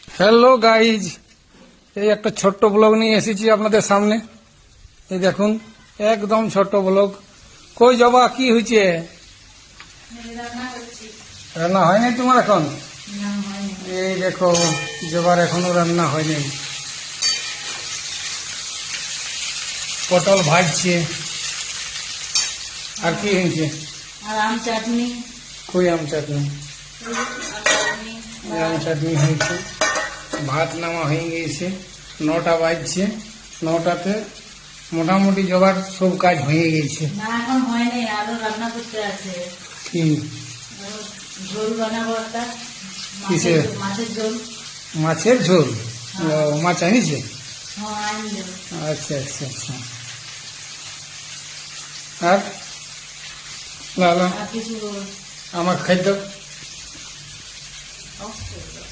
Hello guys, এই একটা ছোট্ট ব্লগ নিয়ে এসেছি আপনাদের সামনে। এই দেখুন, একদম ছোট্ট ব্লগ। কই জবা, কি হয়েছে? রান্না হয়নি তোমার এখন? এই দেখো, জবার এখনো রান্না হয়নি। পটল ভাজছে। আর কি হয়েছে? আর আম চাটনি। কই আম চাটনি? আম চাটনি হয়েছে। ভাত নামা হয়ে গিয়েছে। 9টা বাজছে। 9টাতে মোটামুটি জবার সব কাজ হয়ে গেছে। না, এখন হয়নি, আরো রান্না করতে আছে। কি ঝোল বানাবো একটা, কিসের? মাছের ঝোল। মাছের ঝোল? ও, মাছ আনিছে? হ্যাঁ, আনলো। আচ্ছা আচ্ছা আচ্ছা। আর লালা আর কিছু আমার খাদ্য অফ করে দাও।